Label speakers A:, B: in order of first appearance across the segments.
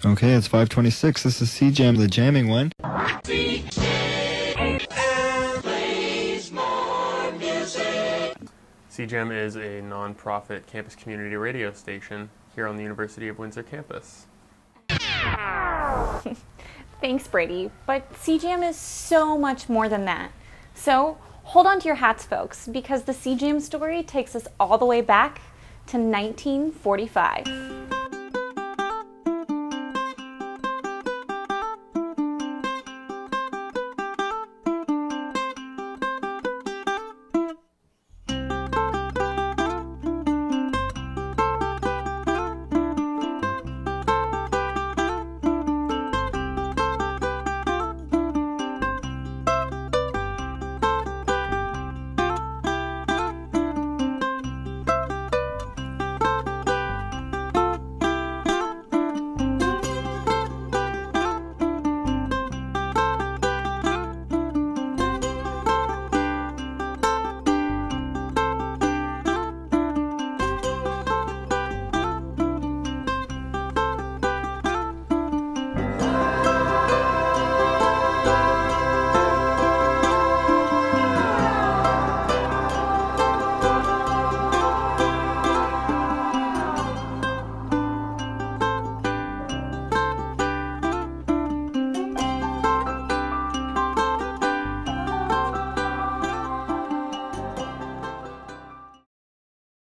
A: Okay, it's 5:26. This is C-Jam, the jamming one.
B: C-Jam is a non-profit campus community radio station here on the University of Windsor campus.
C: Thanks, Brady, but C-Jam is so much more than that. So hold on to your hats, folks, because the C-Jam story takes us all the way back to 1945.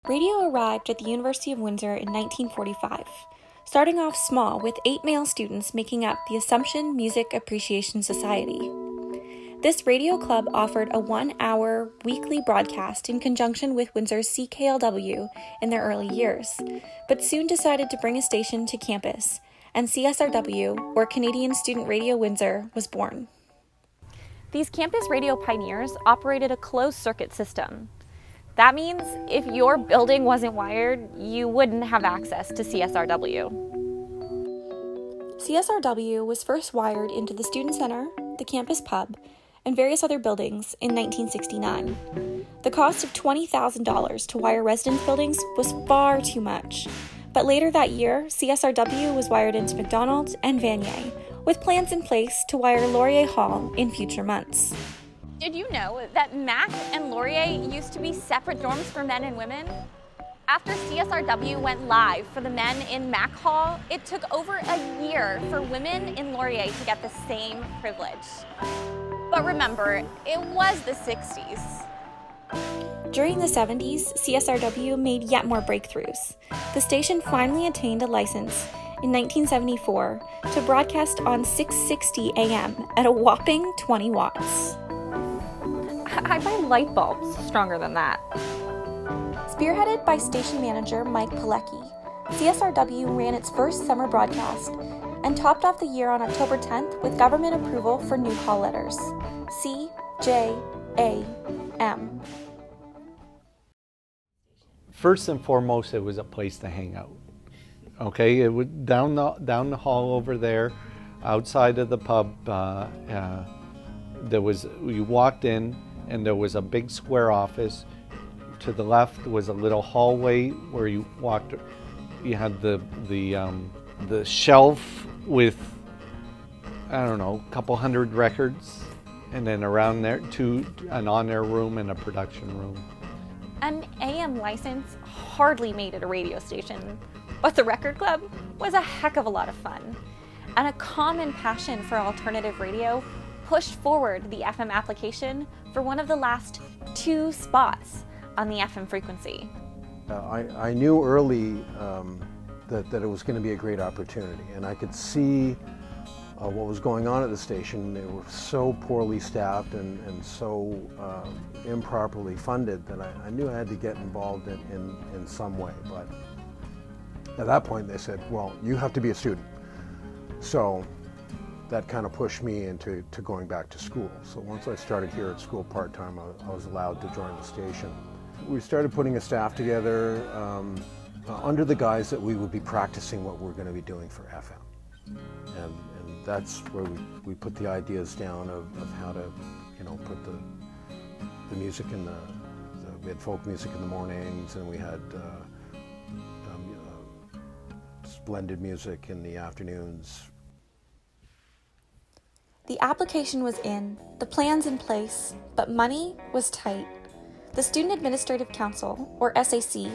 C: Radio arrived at the University of Windsor in 1945, starting off small with 8 male students making up the Assumption Music Appreciation Society. This radio club offered a 1-hour weekly broadcast in conjunction with Windsor's CKLW in their early years, but soon decided to bring a station to campus, and CSRW, or Canadian Student Radio Windsor, was born. These campus radio pioneers operated a closed-circuit system. That means if your building wasn't wired, you wouldn't have access to CSRW. CSRW was first wired into the Student Center, the campus pub, and various other buildings in 1969. The cost of $20,000 to wire residence buildings was far too much, but later that year, CSRW was wired into McDonald's and Vanier, with plans in place to wire Laurier Hall in future months. Did you know that Mac and Laurier used to be separate dorms for men and women? After CSRW went live for the men in Mac Hall, it took over a year for women in Laurier to get the same privilege. But remember, it was the 60s. During the 70s, CSRW made yet more breakthroughs. The station finally attained a license in 1974 to broadcast on 660 AM at a whopping 20 watts. I buy light bulbs stronger than that. Spearheaded by station manager Mike Pilecki, CSRW ran its first summer broadcast and topped off the year on October 10th with government approval for new call letters, CJAM.
D: First and foremost, it was a place to hang out. Okay, it was down the hall over there, outside of the pub. You walked in, and there was a big square office. To the left was a little hallway where you walked. You had the shelf with, I don't know, a couple hundred records, and then around there an on-air room and a production room.
C: An AM license hardly made it a radio station, but the record club was a heck of a lot of fun, and a common passion for alternative radio pushed forward the FM application for one of the last 2 spots on the FM frequency.
E: I knew early that it was going to be a great opportunity, and I could see what was going on at the station. They were so poorly staffed and so improperly funded that I knew I had to get involved in some way. But at that point they said, well, you have to be a student. So that kind of pushed me into going back to school. So once I started here at school part-time, I was allowed to join the station. We started putting a staff together under the guise that we would be practicing what we're going to be doing for FM. And that's where we put the ideas down of how to, put the music in we had folk music in the mornings, and we had blended music in the afternoons.
C: The application was in, the plans in place, but money was tight. The Student Administrative Council, or SAC,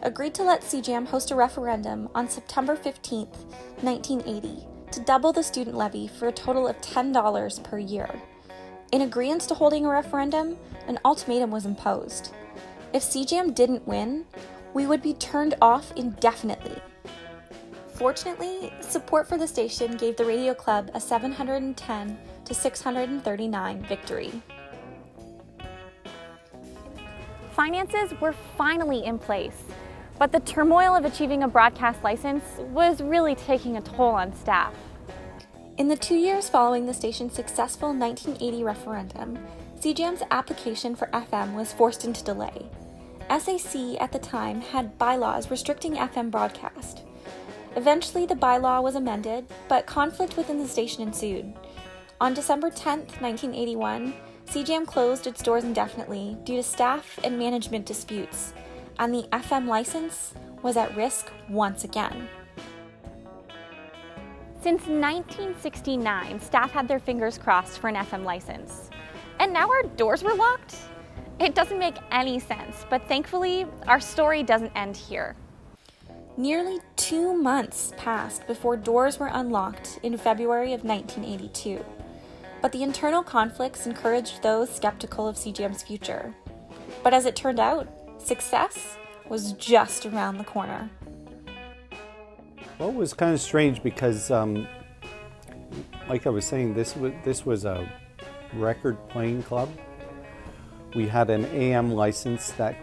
C: agreed to let CJAM host a referendum on September 15, 1980, to double the student levy for a total of $10 per year. In agreement to holding a referendum, an ultimatum was imposed. If CJAM didn't win, we would be turned off indefinitely. Fortunately, support for the station gave the radio club a 710 to 639 victory. Finances were finally in place, but the turmoil of achieving a broadcast license was really taking a toll on staff. In the 2 years following the station's successful 1980 referendum, CJAM's application for FM was forced into delay. SAC at the time had bylaws restricting FM broadcast. Eventually, the bylaw was amended, but conflict within the station ensued. On December 10, 1981, CJAM closed its doors indefinitely due to staff and management disputes, and the FM license was at risk once again. Since 1969, staff had their fingers crossed for an FM license. And now our doors were locked? It doesn't make any sense, but thankfully, our story doesn't end here. Nearly 2 months passed before doors were unlocked in February of 1982. But the internal conflicts encouraged those skeptical of CJAM's future. But as it turned out, success was just around the corner.
D: Well, it was kind of strange because, like I was saying, this was a record playing club. We had an AM license that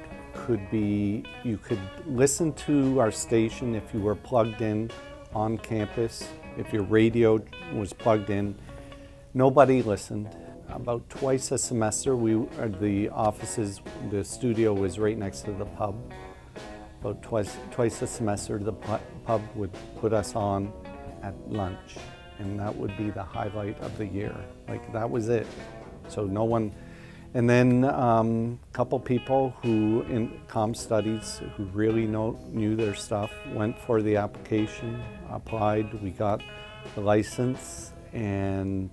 D: you could listen to our station if you were plugged in on campus. If your radio was plugged in, nobody listened. About twice a semester, the studio was right next to the pub. About twice a semester, the pub would put us on at lunch, and that would be the highlight of the year. Like, that was it. So no one, and then a couple people who in comm studies who really knew their stuff went for the application, applied, we got the license, and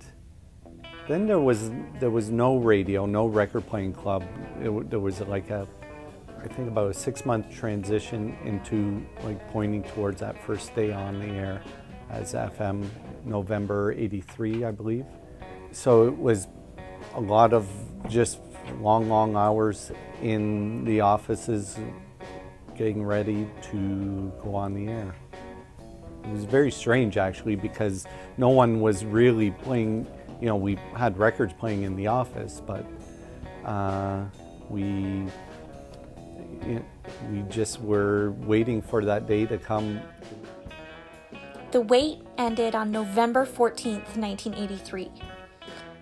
D: then there was no radio, no record playing club. There was like I think about a 6-month transition into like pointing towards that first day on the air as FM, November '83, I believe. So it was a lot of just long hours in the offices getting ready to go on the air. It was very strange actually because no one was really playing, you know, we had records playing in the office, but we just were waiting for that day to come.
C: The wait ended on November 14th, 1983.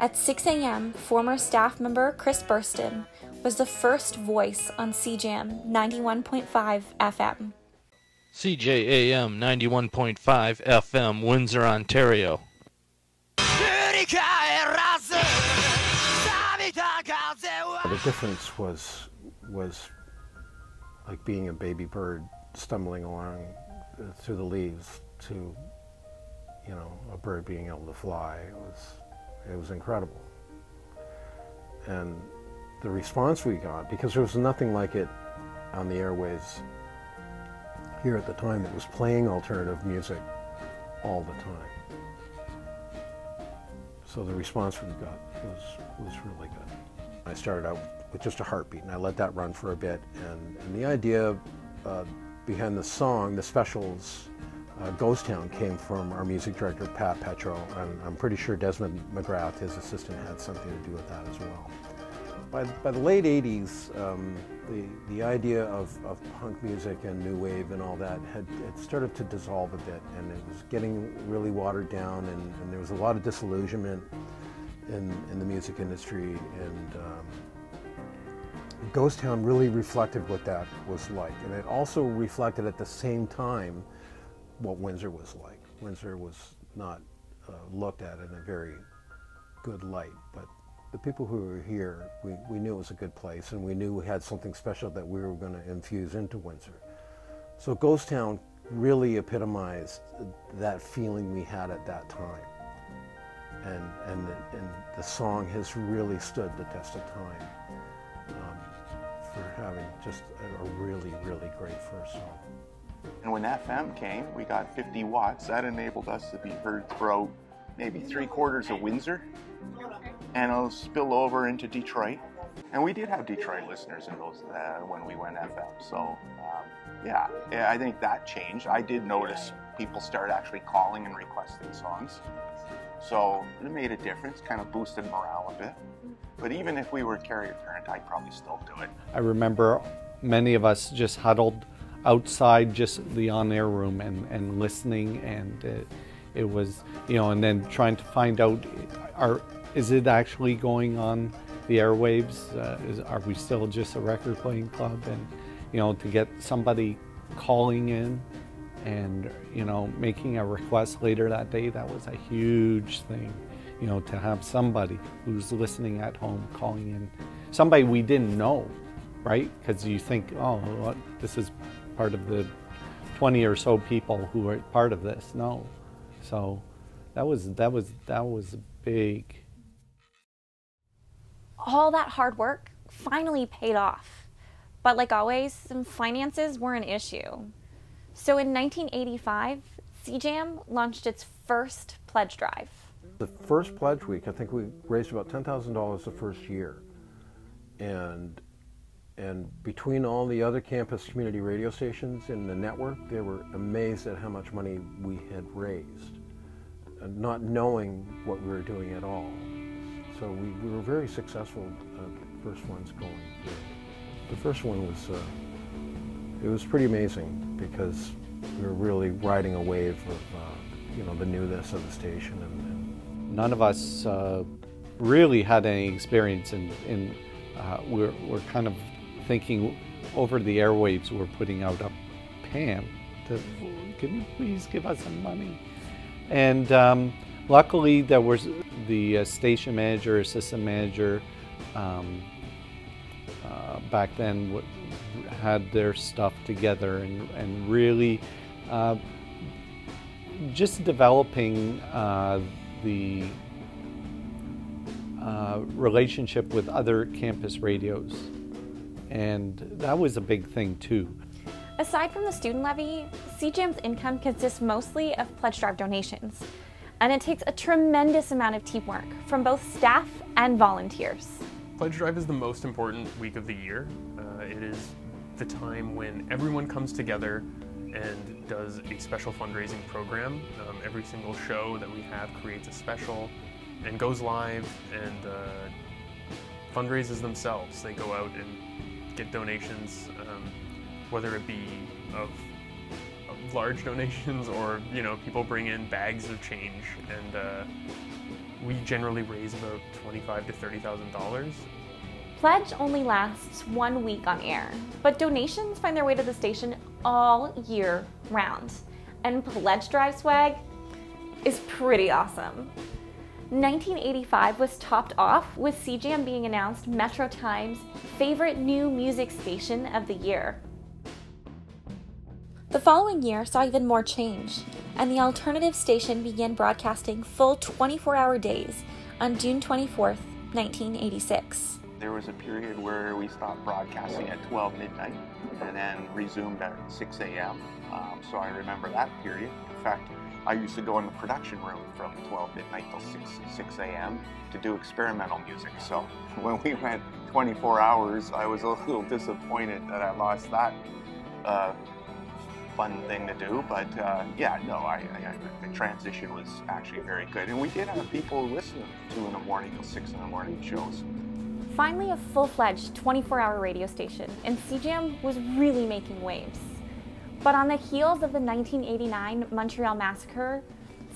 C: At 6 a.m., former staff member Chris Burston was the first voice on CJAM 91.5 FM.
F: CJAM 91.5 FM, Windsor, Ontario.
E: The difference was like being a baby bird stumbling along through the leaves to, you know, a bird being able to fly. It was incredible. And the response we got, because there was nothing like it on the airwaves here at the time that was playing alternative music all the time. So the response we got was really good. I started out with just a heartbeat, and I let that run for a bit. And the idea behind the song, the specials, Ghost Town, came from our music director, Pat Petro, and I'm pretty sure Desmond McGrath, his assistant, had something to do with that as well. By the late 80s, the idea of punk music and new wave and all that had started to dissolve a bit, and it was getting really watered down, and there was a lot of disillusionment in the music industry, and Ghost Town really reflected what that was like, and it also reflected at the same time what Windsor was like. Windsor was not looked at in a very good light, but the people who were here, we knew it was a good place, and we knew we had something special that we were going to infuse into Windsor. So Ghost Town really epitomized that feeling we had at that time. And the song has really stood the test of time for having just a really, really great first song.
G: And when FM came, we got 50 watts. That enabled us to be heard throughout maybe 3/4 of Windsor, and it'll spill over into Detroit. And we did have Detroit listeners in those when we went FM. So yeah, I think that changed. I did notice people start actually calling and requesting songs. So it made a difference, kind of boosted morale a bit. But even if we were carrier current, I'd probably still do it.
D: I remember many of us just huddled outside just the on-air room and listening, and it was, you know, and then trying to find out, is it actually going on the airwaves? Are we still just a record playing club? And, you know, to get somebody calling in and, you know, making a request later that day, that was a huge thing. You know, to have somebody who's listening at home calling in, somebody we didn't know, right? Because you think, oh, well, this is part of the 20 or so people who are part of this. No, so that was big.
C: All that hard work finally paid off. But like always, some finances were an issue. So in 1985, CJAM launched its first pledge drive.
E: The first pledge week, I think we raised about $10,000 the first year. And between all the other campus community radio stations in the network, they were amazed at how much money we had raised, not knowing what we were doing at all. So we were very successful the first ones going through. The first one was, it was pretty amazing because we were really riding a wave of, you know, the newness of the station. And
D: none of us really had any experience in we're kind of thinking over the airwaves we're putting out a pan to, can you please give us some money? And luckily there was the station manager, assistant manager, back then had their stuff together and really just developing the relationship with other campus radios, and that was a big thing too.
C: Aside from the student levy, CJAM's income consists mostly of pledge drive donations, and it takes a tremendous amount of teamwork from both staff and volunteers.
B: Pledge drive is the most important week of the year. It is the time when everyone comes together and does a special fundraising program. Every single show that we have creates a special and goes live and fundraises themselves. They go out and get donations, whether it be of large donations or, you know, people bring in bags of change, and we generally raise about $25,000 to $30,000.
C: Pledge only lasts 1 week on air, but donations find their way to the station all year round. And pledge drive swag is pretty awesome. 1985 was topped off with CJAM being announced Metro Times' favorite new music station of the year. The following year saw even more change, and the alternative station began broadcasting full 24-hour days on June 24th, 1986.
G: There was a period where we stopped broadcasting at 12 midnight and then resumed at 6 a.m. So I remember that period. In fact, I used to go in the production room from 12 midnight till 6 a.m. to do experimental music. So when we went 24 hours, I was a little disappointed that I lost that fun thing to do. But yeah, no, the transition was actually very good. And we did have people listening to in the morning till 6 in the morning shows.
C: Finally, a full-fledged 24-hour radio station, and CJAM was really making waves. But on the heels of the 1989 Montreal massacre,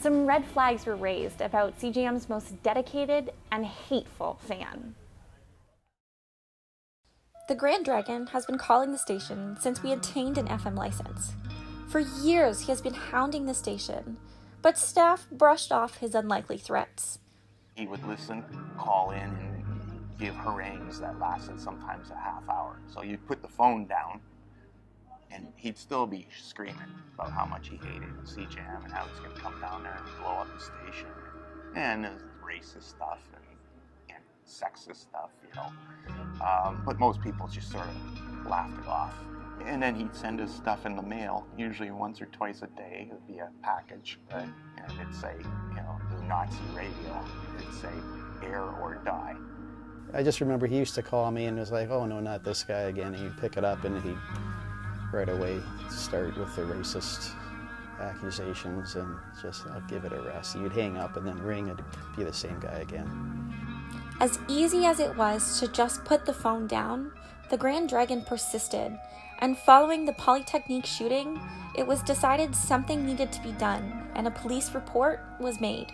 C: some red flags were raised about CJAM's most dedicated and hateful fan. The Grand Dragon has been calling the station since we obtained an FM license. For years, he has been hounding the station, but staff brushed off his unlikely threats.
G: He would listen, call in, and give harangues that lasted sometimes a half hour. So you'd put the phone down, And he'd still be screaming about how much he hated CJAM and how he's going to come down there and blow up the station. And racist stuff and sexist stuff, you know. But most people just sort of laughed it off. And then he'd send us stuff in the mail, usually once or twice a day. It would be a package, right? And it'd say, you know, the Nazi radio. It'd say, air or die.
H: I just remember he used to call me and was like, oh no, not this guy again. And he'd pick it up and he'd right away start with the racist accusations and just, I'll give it a rest. You'd hang up and then ring, it'd be the same guy again.
C: As easy as it was to just put the phone down, the Grand Dragon persisted, and following the Polytechnique shooting, it was decided something needed to be done, and a police report was made.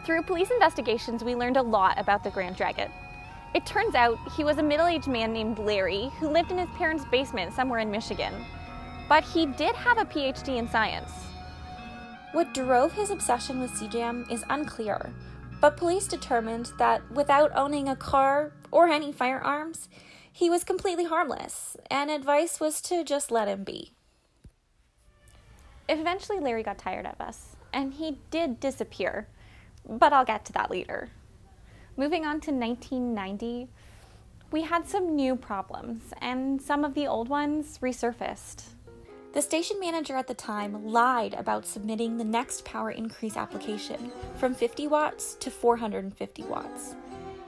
I: Through police investigations, we learned a lot about the Grand Dragon. It turns out he was a middle-aged man named Larry who lived in his parents' basement somewhere in Michigan. But he did have a PhD in science.
C: What drove his obsession with CJAM is unclear, but police determined that without owning a car or any firearms, he was completely harmless, and advice was to just let him be.
I: Eventually, Larry got tired of us, and he did disappear, but I'll get to that later. Moving on to 1990, we had some new problems, and some of the old ones resurfaced.
C: The station manager at the time lied about submitting the next power increase application from 50 watts to 450 watts.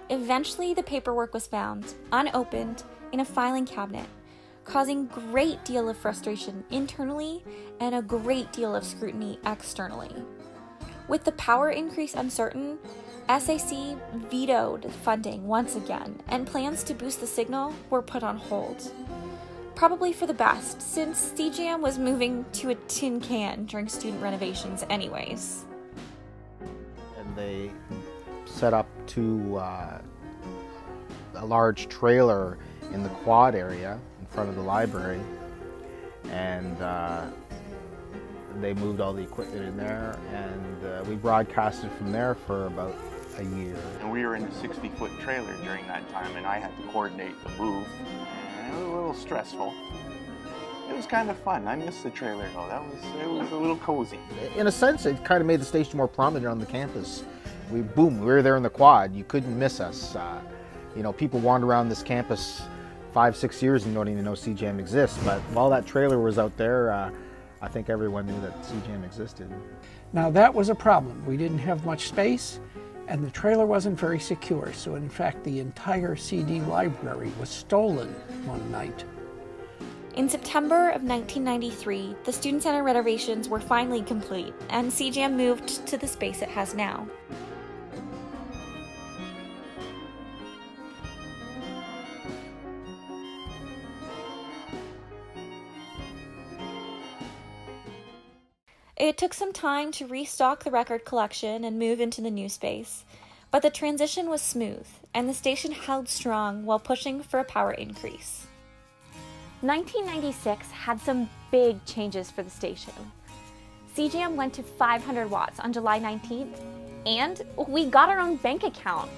C: Eventually, the paperwork was found, unopened, in a filing cabinet, causing a great deal of frustration internally and a great deal of scrutiny externally. With the power increase uncertain, SAC vetoed funding once again, and plans to boost the signal were put on hold. Probably for the best, since CJAM was moving to a tin can during student renovations anyways.
J: And they set up to a large trailer in the quad area in front of the library, and they moved all the equipment in there, and we broadcasted from there for about a year.
G: And we were in a 60-foot trailer during that time, and I had to coordinate the move. And it was a little stressful. It was kind of fun. I missed the trailer though. It was a little cozy.
J: In a sense, it kind of made the station more prominent on the campus. We were there in the quad. You couldn't miss us. You know, people wander around this campus 5-6 years and don't even know CJAM exists. But while that trailer was out there, I think everyone knew that CJAM existed.
K: Now that was a problem. We didn't have much space, and the trailer wasn't very secure. So in fact, the entire CD library was stolen one night.
C: In September of 1993, the Student Center renovations were finally complete, and CJAM moved to the space it has now. It took some time to restock the record collection and move into the new space, but the transition was smooth, and the station held strong while pushing for a power increase.
I: 1996 had some big changes for the station. CJAM went to 500 watts on July 19th, and we got our own bank account.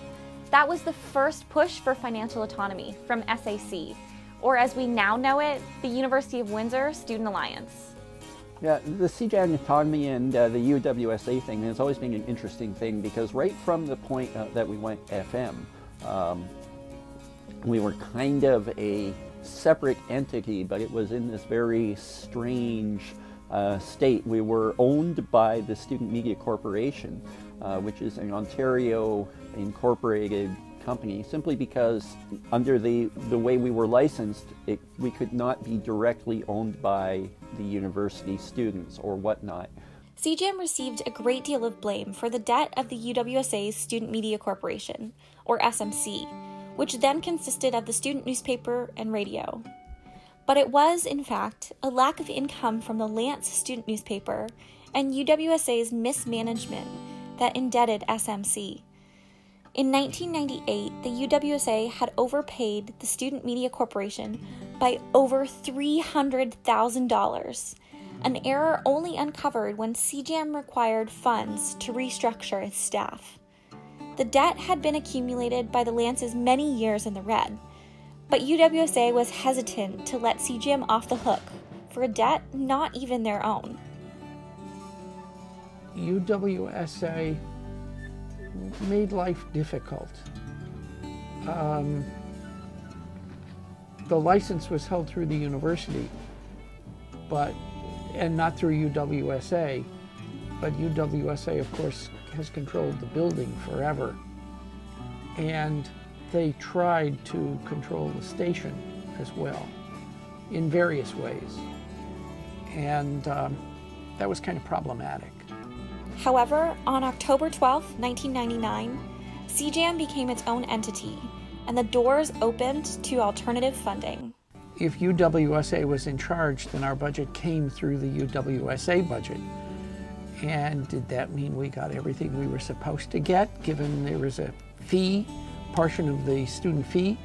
I: That was the first push for financial autonomy from SAC, or as we now know it, the University of Windsor Student Alliance.
L: Yeah, the CJAM autonomy and the UWSA thing has always been an interesting thing, because right from the point that we went FM, we were kind of a separate entity, but it was in this very strange state. We were owned by the Student Media Corporation, which is an Ontario incorporated company, simply because under the way we were licensed, we could not be directly owned by the university students or whatnot.
C: CJAM received a great deal of blame for the debt of the UWSA's Student Media Corporation, or SMC, which then consisted of the student newspaper and radio. But it was, in fact, a lack of income from the Lance student newspaper and UWSA's mismanagement that indebted SMC. In 1998, the UWSA had overpaid the Student Media Corporation by over $300,000, an error only uncovered when CJAM required funds to restructure its staff. The debt had been accumulated by the Lances many years in the red, But UWSA was hesitant to let CJAM off the hook for a debt not even their own.
K: UWSA made life difficult. The license was held through the university, and not through UWSA, but UWSA, of course, has controlled the building forever. And they tried to control the station as well, in various ways. And that was kind of problematic.
C: However, on October 12, 1999, CJAM became its own entity, and the doors opened to alternative funding.
K: If UWSA was in charge, then our budget came through the UWSA budget. And did that mean we got everything we were supposed to get, given there was a fee, portion of the student fee,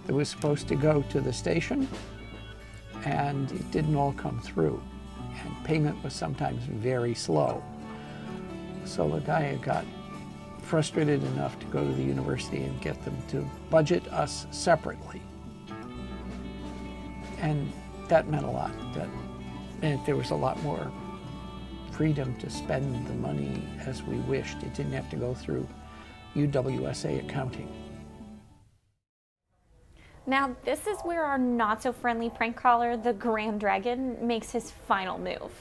K: that was supposed to go to the station? And it didn't all come through. And payment was sometimes very slow. So the guy got frustrated enough to go to the university and get them to budget us separately. And that meant a lot. That meant there was a lot more freedom to spend the money as we wished. It didn't have to go through UWSA accounting.
I: Now, this is where our not-so-friendly prank caller, the Grand Dragon, makes his final move.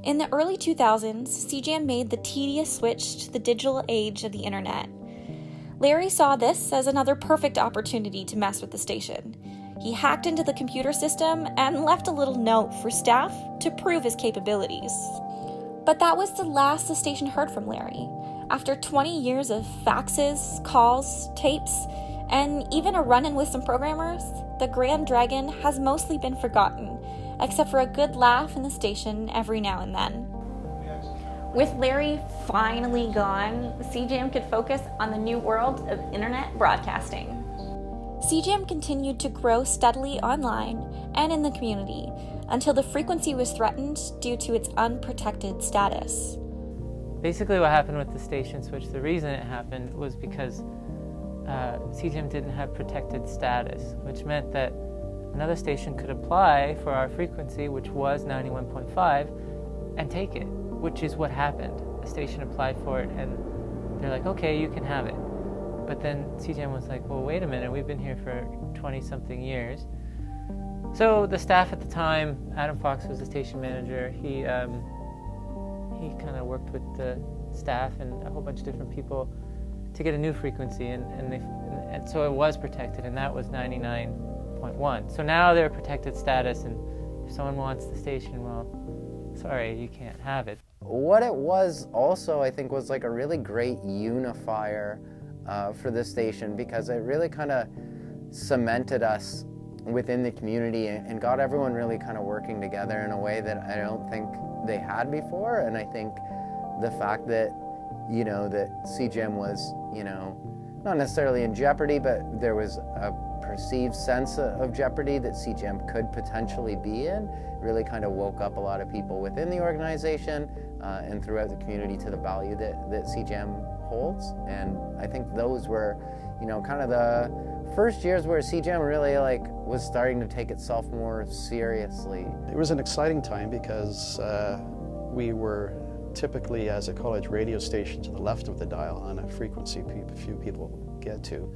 C: In the early 2000s, CJAM made the tedious switch to the digital age of the internet. Larry saw this as another perfect opportunity to mess with the station. He hacked into the computer system and left a little note for staff to prove his capabilities. But that was the last the station heard from Larry. After 20 years of faxes, calls, tapes, and even a run-in with some programmers, the Grand Dragon has mostly been forgotten, except for a good laugh in the station every now and then.
I: With Larry finally gone, CJAM could focus on the new world of internet broadcasting.
C: CJAM continued to grow steadily online and in the community until the frequency was threatened due to its unprotected status.
M: Basically what happened with the station switch, the reason it happened was because CJAM didn't have protected status, which meant that another station could apply for our frequency, which was 91.5, and take it, which is what happened. The station applied for it, and they're like, okay, you can have it. But then CJAM was like, well, wait a minute, we've been here for 20-something years. So the staff at the time, Adam Fox was the station manager, he kind of worked with the staff and a whole bunch of different people to get a new frequency, and so it was protected, and that was 99.1. So now they're protected status, and if someone wants the station, well, sorry, you can't have it.
J: What it was also, I think, was like a really great unifier for the station, because it really kind of cemented us within the community and got everyone really kind of working together in a way that I don't think they had before. And I think the fact that, you know, that CJAM was, you know, not necessarily in jeopardy, but there was a perceived sense of jeopardy that CJAM could potentially be in, really kind of woke up a lot of people within the organization and throughout the community to the value that CJAM holds. And I think those were, you know, kind of the first years where CJAM really was starting to take itself more seriously.
H: It was an exciting time because we were typically, as a college radio station, to the left of the dial on a frequency few people get to,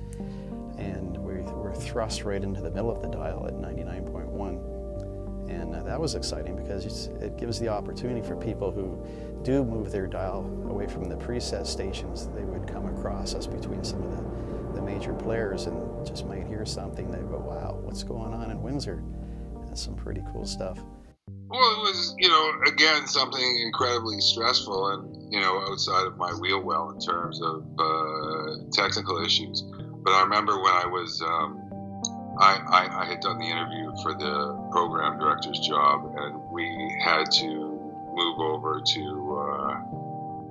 H: and we were thrust right into the middle of the dial at 99.1. And that was exciting because it gives the opportunity for people who do move their dial away from the preset stations. They would come across us between some of the major players and just might hear something. They go, wow, what's going on in Windsor? That's some pretty cool stuff.
N: Well, it was, you know, again, something incredibly stressful and, you know, outside of my wheel well in terms of technical issues. But I remember when I was, I had done the interview for the program director's job, and we had to move over to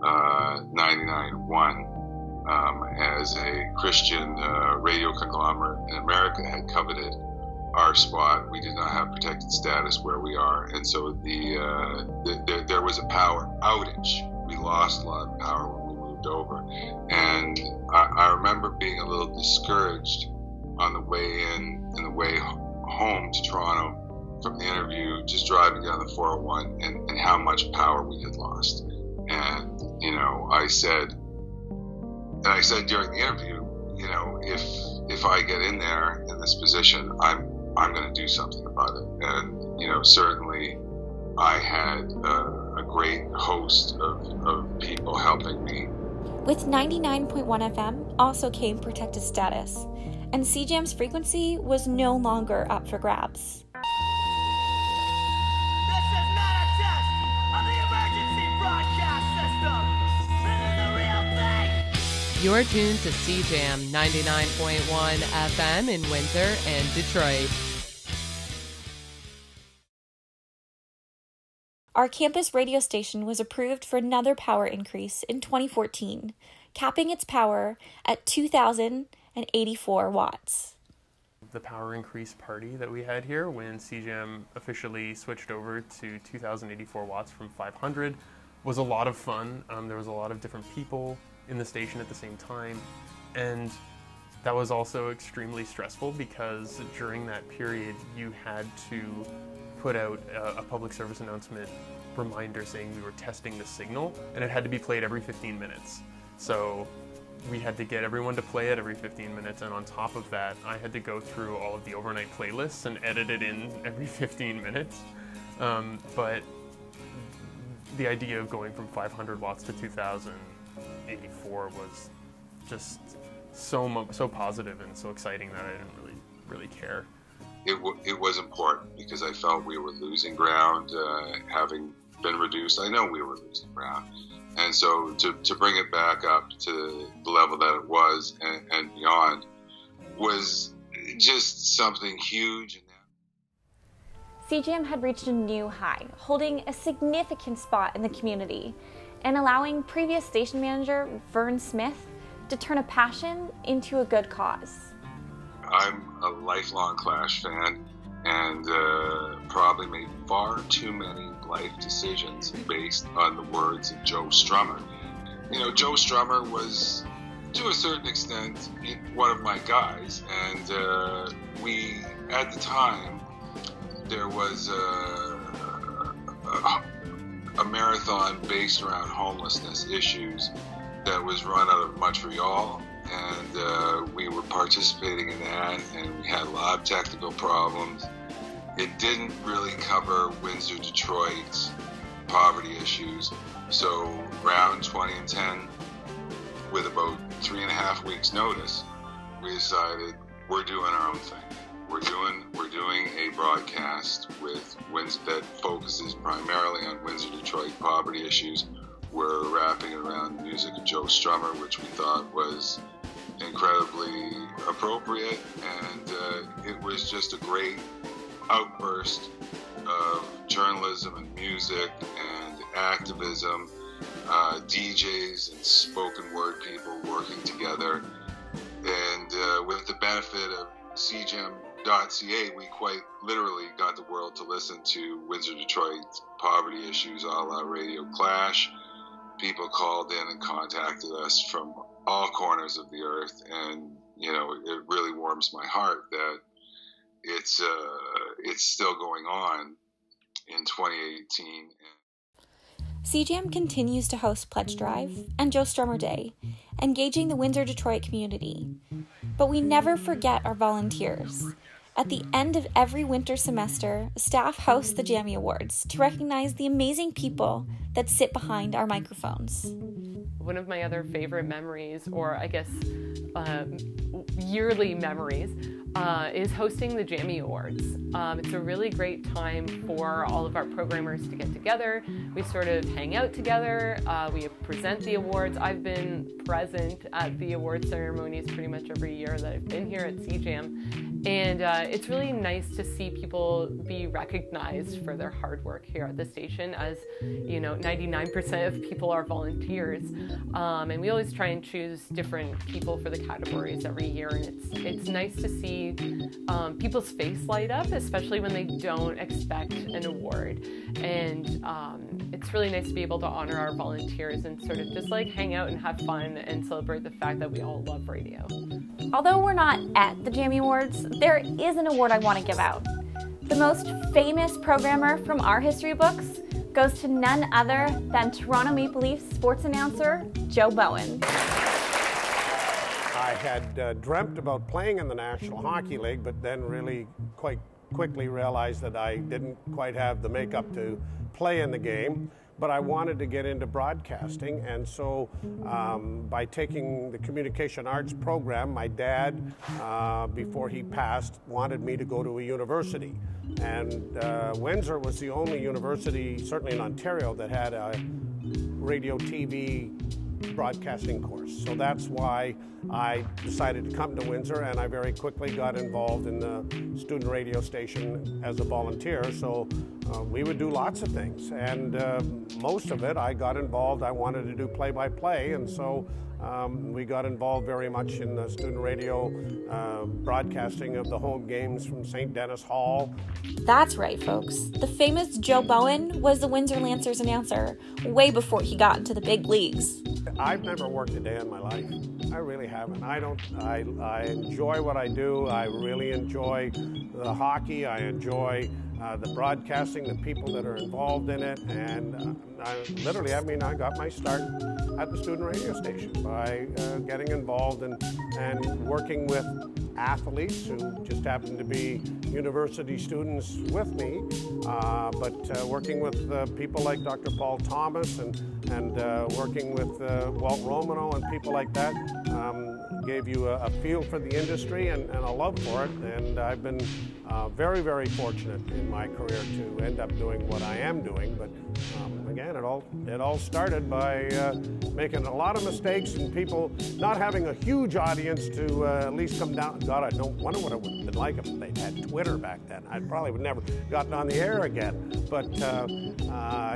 N: 99.1 as a Christian radio conglomerate in America had coveted our spot. We did not have protected status where we are, and so there was a power outage. We lost a lot of power when we moved over, and I remember being a little discouraged on the way in and the way home to Toronto from the interview, just driving down the 401 and how much power we had lost. And, you know, I said during the interview, you know, if I get in there in this position, I'm going to do something about it. And, you know, certainly I had a great host of people helping me.
C: With 99.1 FM also came protected status, and CJAM's frequency was no longer up for grabs.
O: This is not a test of the emergency broadcast system. This is the real thing.
P: You're tuned to CJAM 99.1 FM in Windsor and Detroit.
C: Our campus radio station was approved for another power increase in 2014, capping its power at 2,084 watts.
B: The power increase party that we had here when CJAM officially switched over to 2,084 watts from 500 was a lot of fun. There was a lot of different people in the station at the same time, and that was also extremely stressful because during that period you had to put out a public service announcement reminder saying we were testing the signal, and it had to be played every 15 minutes. So we had to get everyone to play it every 15 minutes, and on top of that, I had to go through all of the overnight playlists and edit it in every 15 minutes. But the idea of going from 500 watts to 2,084 was just so positive and so exciting that I didn't really care.
N: It was important because I felt we were losing ground, having been reduced. I know we were losing ground. And so to bring it back up to the level that it was and beyond was just something huge.
I: CJAM had reached a new high, holding a significant spot in the community and allowing previous station manager Vern Smith to turn a passion into a good cause.
N: I'm a lifelong Clash fan and probably made far too many life decisions based on the words of Joe Strummer. You know, Joe Strummer was, to a certain extent, one of my guys, and we, at the time, there was a marathon based around homelessness issues that was run out of Montreal, and we were participating in that, and we had a lot of technical problems. It didn't really cover Windsor, Detroit's poverty issues, so around 2010, with about 3.5 weeks notice, we decided we're doing our own thing. We're doing a broadcast with Windsor that focuses primarily on Windsor, Detroit poverty issues. We're wrapping it around the music of Joe Strummer, which we thought was incredibly appropriate, and it was just a great outburst of journalism and music and activism, DJs and spoken word people working together, and with the benefit of CJAM.ca, we quite literally got the world to listen to Windsor, Detroit poverty issues a la Radio Clash. People called in and contacted us from all corners of the earth, and you know, it really warms my heart that it's still going on in 2018.
C: CJAM continues to host Pledge Drive and Joe Strummer Day, engaging the Windsor Detroit community. But we never forget our volunteers. At the end of every winter semester, staff hosts the Jammy Awards to recognize the amazing people that sit behind our microphones.
Q: One of my other favorite memories, or I guess yearly memories, is hosting the Jammy Awards. It's a really great time for all of our programmers to get together. We sort of hang out together. We present the awards. I've been present at the award ceremonies pretty much every year that I've been here at CJAM. And it's really nice to see people be recognized for their hard work here at the station, as you know, 99% of people are volunteers. And we always try and choose different people for the categories every year, and it's nice to see see people's face light up, especially when they don't expect an award. And it's really nice to be able to honor our volunteers and sort of just like hang out and have fun and celebrate the fact that we all love radio.
I: Although we're not at the Jammy Awards, there is an award I want to give out. The most famous programmer from our history books goes to none other than Toronto Maple Leafs sports announcer Joe Bowen.
R: I had dreamt about playing in the National Hockey League, but then really quite quickly realized that I didn't quite have the makeup to play in the game. But I wanted to get into broadcasting, and so by taking the communication arts program, my dad, before he passed, wanted me to go to a university. And Windsor was the only university, certainly in Ontario, that had a radio TV broadcasting course. So that's why I decided to come to Windsor, and I very quickly got involved in the student radio station as a volunteer. So we would do lots of things, and most of it I got involved. I wanted to do play-by-play, and so we got involved very much in the student radio broadcasting of the home games from St. Denis Hall.
C: That's right, folks. The famous Joe Bowen was the Windsor Lancers announcer way before he got into the big leagues.
R: I've never worked a day in my life. I really haven't. I enjoy what I do. I really enjoy the hockey. I enjoy the broadcasting, the people that are involved in it, and I got my start at the student radio station by getting involved and working with athletes who just happened to be university students with me, but working with people like Dr. Paul Thomas and working with Walt Romano and people like that gave you a feel for the industry and a love for it, and I've been very, very fortunate in my career to end up doing what I am doing. But again, it all started by making a lot of mistakes and people not having a huge audience to at least come down. God, I don't wonder what it would have been like if they'd had Twitter back then. I probably would never gotten on the air again. But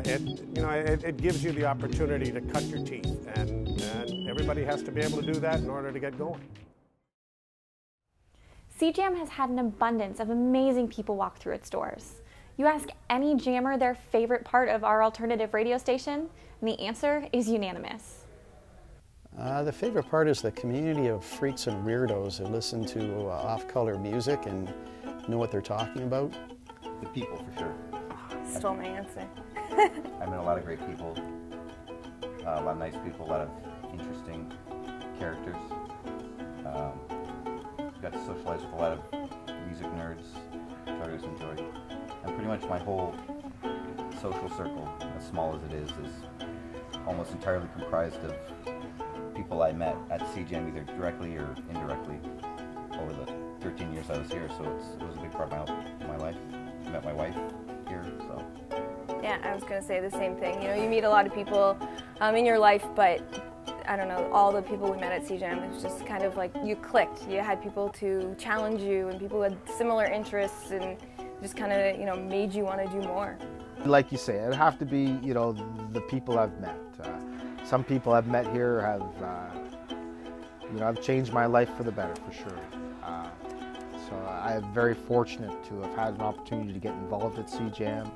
R: it gives you the opportunity to cut your teeth, and everybody has to be able to do that in order to get going.
I: CJAM has had an abundance of amazing people walk through its doors. You ask any jammer their favorite part of our alternative radio station, and the answer is unanimous.
H: The favorite part is the community of freaks and weirdos who listen to off-color music and know what they're talking about.
S: The people, for sure.
T: Stole my answer.
S: I met a lot of great people, a lot of nice people, a lot of interesting characters. Got to socialize with a lot of music nerds, which I always enjoyed. And pretty much my whole social circle, as small as it is almost entirely comprised of people I met at CJAM, either directly or indirectly, over the 13 years I was here. So it was a big part of my life. I met my wife here, so.
T: Yeah, I was going to say the same thing. You know, you meet a lot of people in your life, but I don't know, all the people we met at CJAM, it was just kind of like you clicked. You had people to challenge you and people who had similar interests and just kind of, you know, made you want to do more.
J: Like you say, it'd have to be, you know, the people I've met. Some people I've met here have, you know, have changed my life for the better, for sure. So I'm very fortunate to have had an opportunity to get involved at CJAM.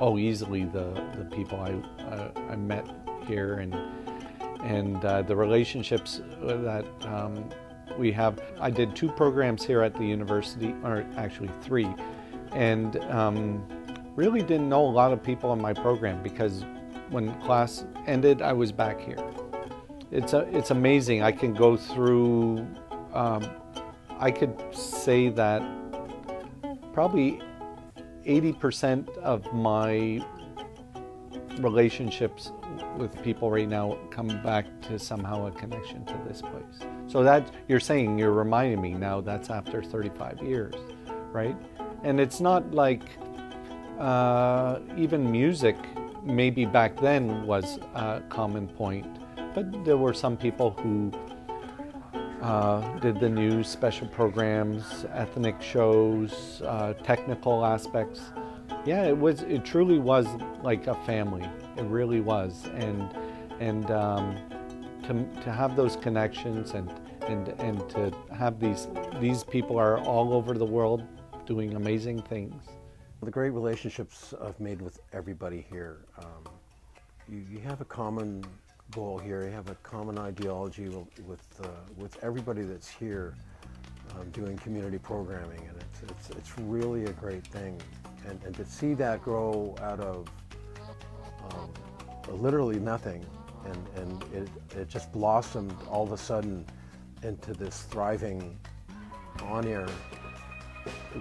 D: Oh, easily the people I met here and the relationships that we have. I did 2 programs here at the university, or actually 3, and really didn't know a lot of people in my program because when class ended, I was back here. It's amazing. I can go through, I could say that probably 80% of my relationships with people right now come back to somehow a connection to this place. So that you're saying, you're reminding me now that's after 35 years, right? And it's not like even music maybe back then was a common point, but there were some people who did the news, special programs, ethnic shows, technical aspects. Yeah, it truly was like a family. It really was, and to have those connections and to have these people are all over the world doing amazing things.
E: The great relationships I've made with everybody here. You have a common goal here. You have a common ideology with everybody that's here doing community programming, and it's really a great thing. And to see that grow out of literally nothing, and it just blossomed all of a sudden into this thriving on-air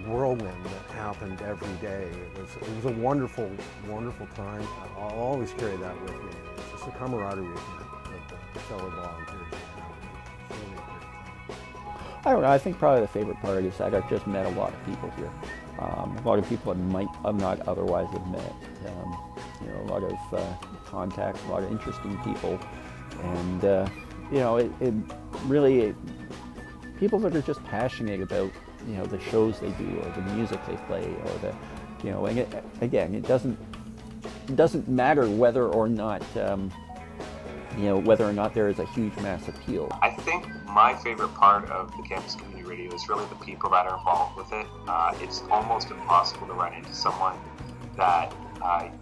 E: whirlwind that happened every day. It was a wonderful, wonderful time. I'll always carry that with me. It's just the camaraderie of the fellow volunteers. It's really a great thing.
L: I don't know, I think probably the favorite part is that I've just met a lot of people here. A lot of people I might have not otherwise have met. You know, a lot of contacts, a lot of interesting people, and you know, it really people that are just passionate about, you know, the shows they do or the music they play or the, you know, and again, it doesn't matter whether or not you know, whether or not there is a huge mass appeal.
U: I think my favorite part of the campus community radio is really the people that are involved with it. It's almost impossible to run into someone that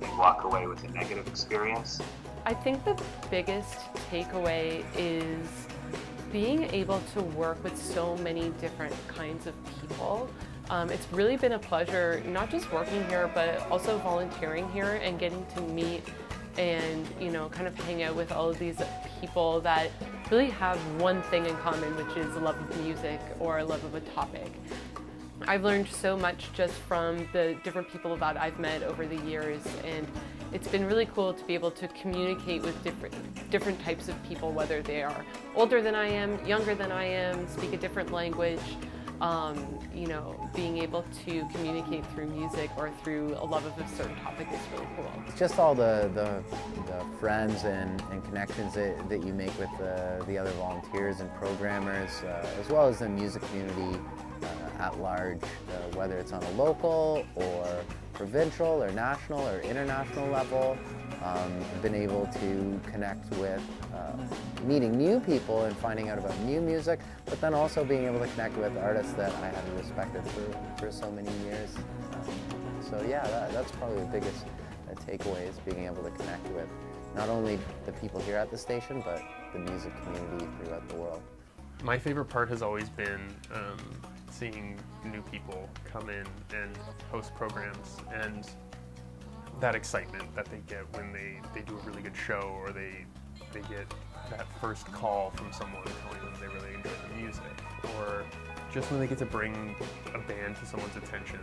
U: you walk away with a negative experience.
Q: I think the biggest takeaway is being able to work with so many different kinds of people. It's really been a pleasure, not just working here, but also volunteering here and getting to meet and, you know, kind of hang out with all of these people that really have one thing in common, which is a love of music or a love of a topic. I've learned so much just from the different people that I've met over the years, and it's been really cool to be able to communicate with different types of people, whether they are older than I am, younger than I am, speak a different language. You know, being able to communicate through music or through a love of a certain topic is really cool.
H: It's just all the friends and connections that you make with the other volunteers and programmers, as well as the music community at large, whether it's on a local or provincial or national or international level. I've been able to connect with meeting new people and finding out about new music, but then also being able to connect with artists that I have respected for so many years. So yeah, that's probably the biggest takeaway, is being able to connect with not only the people here at the station, but the music community throughout the world.
B: My favorite part has always been seeing new people come in and host programs, and that excitement that they get when they do a really good show, or they get that first call from someone telling them they really enjoy the music, or just when they get to bring a band to someone's attention,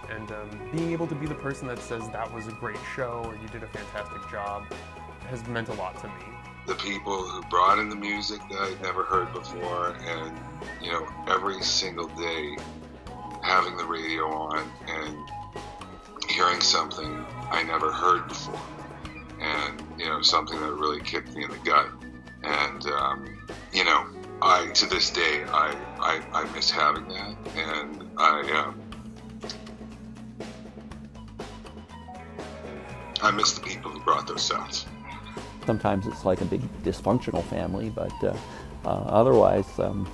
B: and being able to be the person that says that was a great show or you did a fantastic job has meant a lot to me.
N: The people who brought in the music that I'd never heard before, and, you know, every single day having the radio on and hearing something I never heard before, and, you know, something that really kicked me in the gut. And, you know, to this day, I miss having that, and I miss the people who brought those sounds.
L: Sometimes it's like a big dysfunctional family, but otherwise, you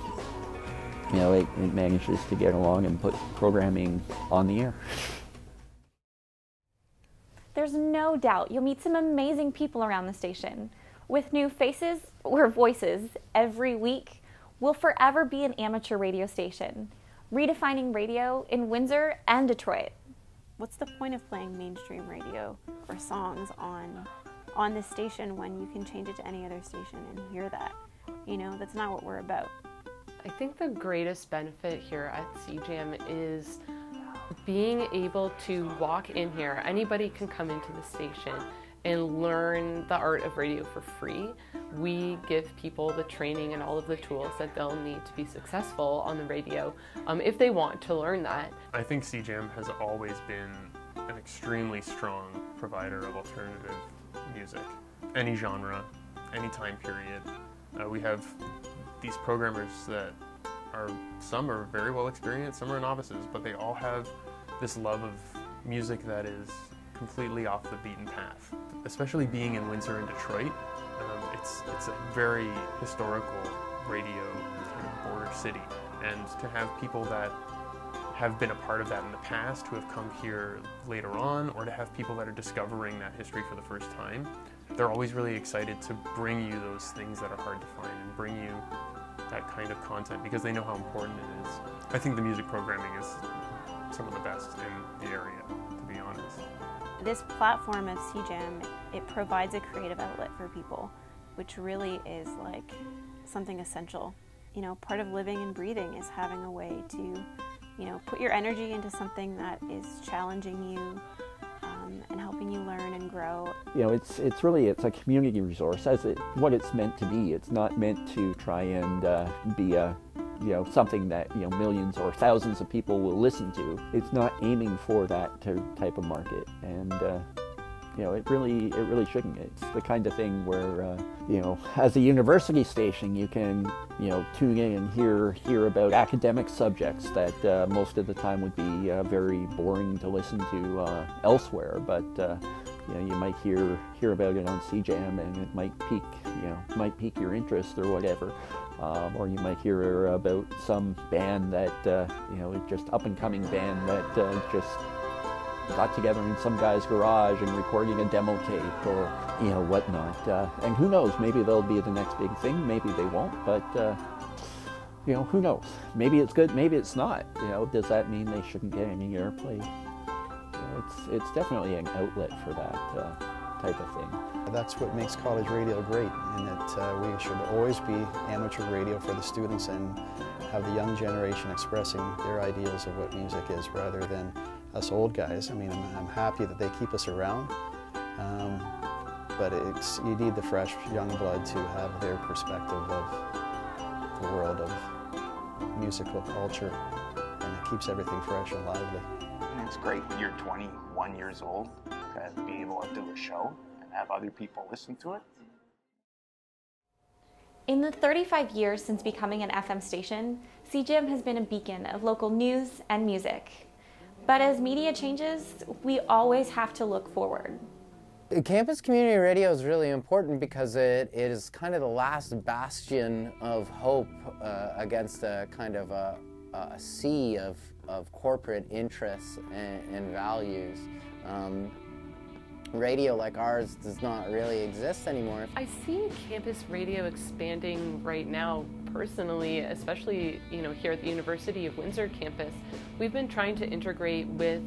L: know, it manages to get along and put programming on the air.
I: There's no doubt you'll meet some amazing people around the station. With new faces or voices every week, we'll forever be an amateur radio station, redefining radio in Windsor and Detroit.
V: What's the point of playing mainstream radio or songs on this station when you can change it to any other station and hear that? You know, that's not what we're about.
Q: I think the greatest benefit here at CJAM is being able to walk in here. Anybody can come into the station and learn the art of radio for free. We give people the training and all of the tools that they'll need to be successful on the radio if they want to learn that.
B: I think CJAM has always been an extremely strong provider of alternative music. Any genre, any time period. We have these programmers that some are very well experienced, some are novices, but they all have this love of music that is completely off the beaten path. Especially being in Windsor and Detroit, it's a very historical radio kind of border city, and to have people that have been a part of that in the past, who have come here later on, or to have people that are discovering that history for the first time, they're always really excited to bring you those things that are hard to find and bring you that kind of content because they know how important it is. I think the music programming is some of the best in the area, to be honest.
V: This platform of CJAM, it provides a creative outlet for people, which really is like something essential. You know, part of living and breathing is having a way to, you know, put your energy into something that is challenging you and helping you learn and grow.
L: You know, it's really a community resource as what it's meant to be. It's not meant to try and be a, you know, something that, you know, millions or thousands of people will listen to. It's not aiming for that type of market, and you know, it really shouldn't. It's the kind of thing where, you know, as a university station, you can, you know, tune in and hear about academic subjects that most of the time would be very boring to listen to elsewhere. But you know, you might hear about it on CJAM, and it might pique your interest or whatever. Or you might hear about some band that, you know, just up and coming band that just got together in some guy's garage and recording a demo tape or, you know, whatnot. And who knows, maybe they'll be the next big thing, maybe they won't, but, you know, who knows? Maybe it's good, maybe it's not. You know, does that mean they shouldn't get any airplay? You know, it's definitely an outlet for that type of thing.
H: That's what makes college radio great, and that we should always be amateur radio for the students and have the young generation expressing their ideals of what music is rather than us old guys. I mean, I'm happy that they keep us around, but you need the fresh young blood to have their perspective of the world of musical culture, and it keeps everything fresh and lively.
G: It's great when you're 21 years old to be able to do a show and have other people listen to it.
I: In the 35 years since becoming an FM station, CJAM has been a beacon of local news and music. But as media changes, we always have to look forward.
A: Campus community radio is really important because it is kind of the last bastion of hope against a kind of a sea of corporate interests and values. Radio like ours does not really exist anymore.
Q: I see campus radio expanding right now personally, especially, you know, here at the University of Windsor campus. We've been trying to integrate with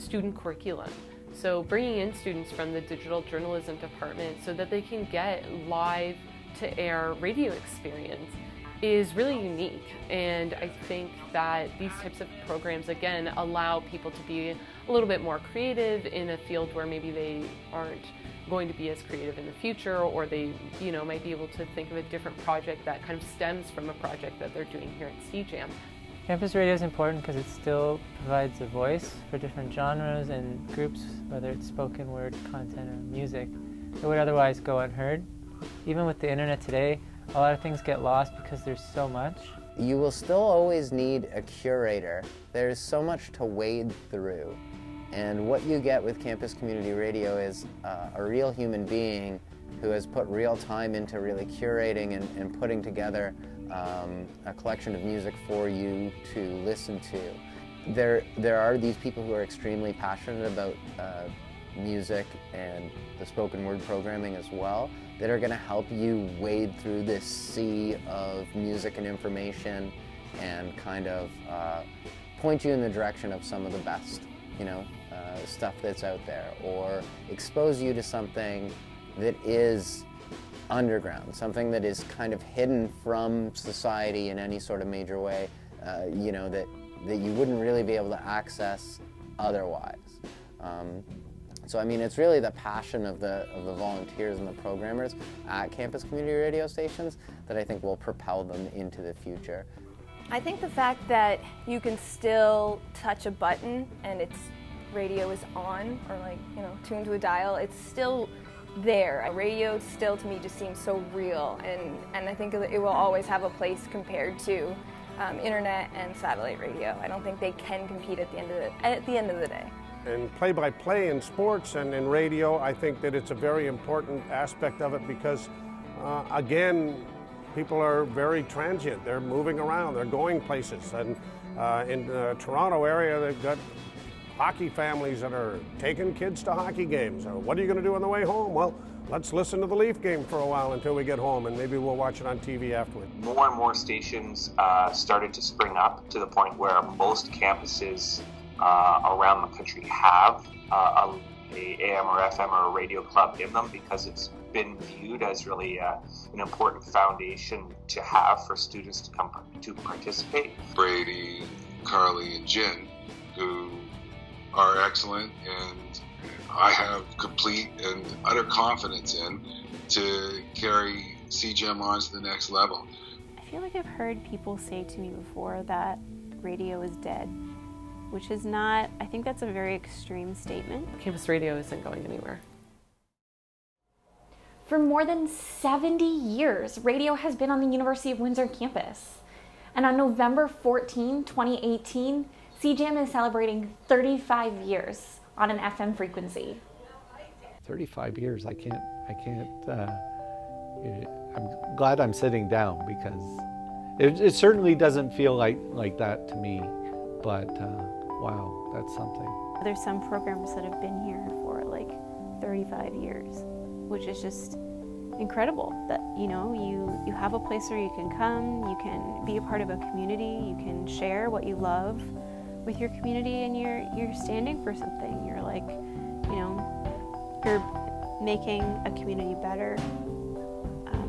Q: student curriculum. So bringing in students from the digital journalism department so that they can get live to air radio experience is really unique, and I think that these types of programs again allow people to be a little bit more creative in a field where maybe they aren't going to be as creative in the future, or they, you know, might be able to think of a different project that kind of stems from a project that they're doing here at CJAM.
M: Campus radio is important because it still provides a voice for different genres and groups, whether it's spoken word content or music, that would otherwise go unheard. Even with the internet today, a lot of things get lost because there's so much.
A: You will still always need a curator. There's so much to wade through. And what you get with campus community radio is a real human being who has put real time into really curating and putting together a collection of music for you to listen to. There are these people who are extremely passionate about music and the spoken word programming as well, that are going to help you wade through this sea of music and information and kind of point you in the direction of some of the best, you know, stuff that's out there, or expose you to something that is underground, something that is kind of hidden from society in any sort of major way, you know, that you wouldn't really be able to access otherwise. So I mean, it's really the passion of the volunteers and the programmers at campus community radio stations that I think will propel them into the future.
T: I think the fact that you can still touch a button and its radio is on, or like, you know, tuned to a dial, it's still there. Radio still to me just seems so real, and I think it will always have a place compared to internet and satellite radio. I don't think they can compete at the end of the day.
R: And play-by-play in sports and in radio, I think that it's a very important aspect of it because, again, People are very transient. They're moving around. They're going places. And in the Toronto area, they've got hockey families that are taking kids to hockey games. What are you going to do on the way home? Well, let's listen to the Leaf game for a while until we get home, and maybe we'll watch it on TV afterward.
U: More and more stations started to spring up to the point where most campuses around the country have a AM or FM or a radio club in them, because it's been viewed as really an important foundation to have for students to come to participate.
N: Brady, Carly, and Jen, who are excellent, and I have complete and utter confidence in to carry CGM on to the next level.
V: I feel like I've heard people say to me before that radio is dead, which is not, I think that's a very extreme statement.
Q: Campus radio isn't going anywhere.
I: For more than 70 years, radio has been on the University of Windsor campus. And on November 14, 2018, CJAM is celebrating 35 years on an FM frequency.
D: 35 years, I'm glad I'm sitting down, because it certainly doesn't feel like that to me, but wow, that's something.
V: There's some programs that have been here for like 35 years, which is just incredible that, you know, you have a place where you can come, you can be a part of a community, you can share what you love with your community, and you're standing for something. You're like, you know, you're making a community better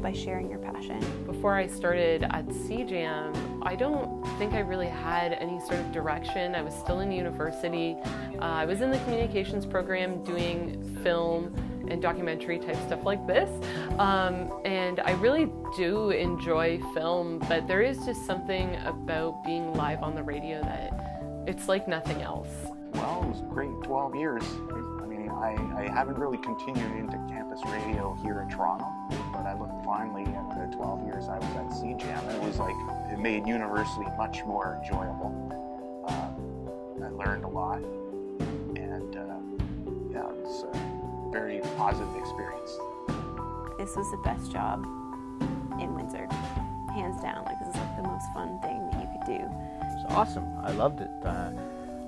V: by sharing your passion.
Q: Before I started at CJAM, I don't think I really had any sort of direction. I was still in university. I was in the communications program doing film and documentary type stuff like this. And I really do enjoy film, but there is just something about being live on the radio that it's like nothing else.
G: Well, it was a great 12 years. I mean, I haven't really continued into campus radio here in Toronto, but I looked fondly at the 12 years I was at CJAM. It was like, it made university much more enjoyable. I learned a lot, and yeah, it was a very positive experience.
V: This was the best job in Windsor, hands down. Like, this is like the most fun thing that you could do.
J: It was awesome. I loved it.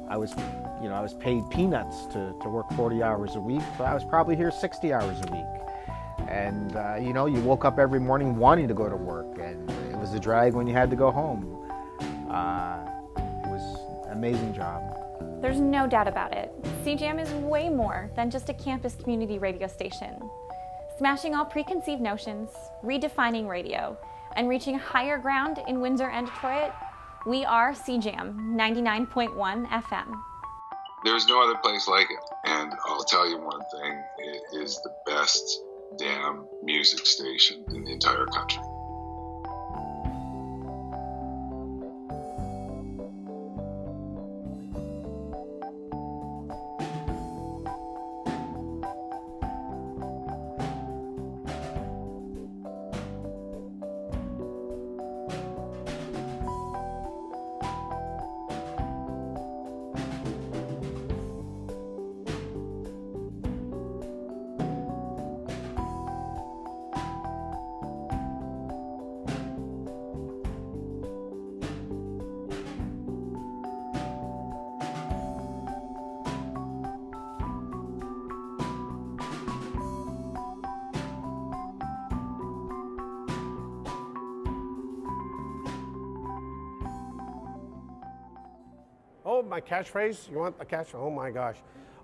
J: I was paid peanuts to work 40 hours a week, but I was probably here 60 hours a week. And you know, you woke up every morning wanting to go to work, and it was a drag when you had to go home. It was an amazing job.
I: There's no doubt about it. CJAM is way more than just a campus community radio station. Smashing all preconceived notions, redefining radio, and reaching higher ground in Windsor and Detroit, we are CJAM 99.1 FM.
N: There's no other place like it. And I'll tell you one thing, it is the best damn music station in the entire country.
R: Oh, my catchphrase? You want the catch? Oh my gosh.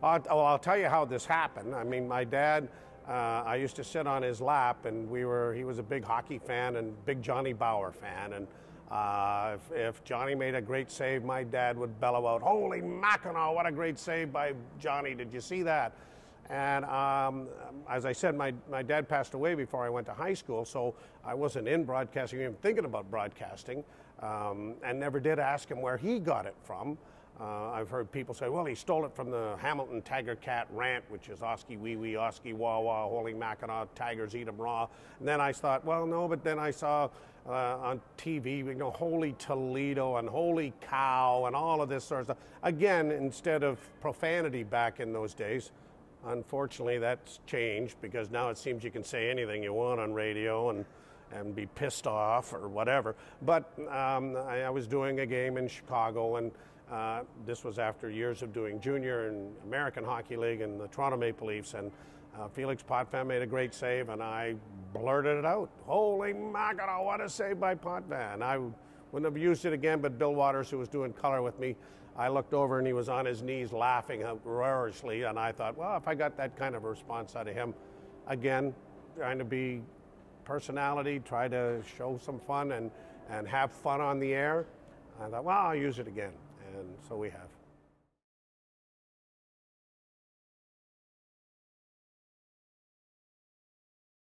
R: I'll tell you how this happened. I mean, my dad, I used to sit on his lap, and he was a big hockey fan and big Johnny Bauer fan. And if Johnny made a great save, my dad would bellow out, "Holy Mackinac, what a great save by Johnny. Did you see that?" And as I said, my dad passed away before I went to high school, so I wasn't in broadcasting, even thinking about broadcasting, and never did ask him where he got it from. I've heard people say, well, he stole it from the Hamilton Tiger Cat rant, which is Oski Wee Wee, Oski Wah Wah, Holy Mackinac, Tigers eat 'em raw. And then I thought, well, no, but then I saw on TV, you know, Holy Toledo and Holy Cow and all of this sort of stuff. Again, instead of profanity back in those days. Unfortunately, that's changed, because now it seems you can say anything you want on radio, and and be pissed off or whatever. But I was doing a game in Chicago, and this was after years of doing junior and American Hockey League and the Toronto Maple Leafs, and Felix Potvin made a great save, and I blurted it out. Holy mackerel, what a save by Potvin. I wouldn't have used it again, but Bill Waters, who was doing color with me, I looked over and he was on his knees laughing uproariously, and I thought, well, if I got that kind of a response out of him, again, trying to be personality, try to show some fun and have fun on the air, I thought, well, I'll use it again, and so we have.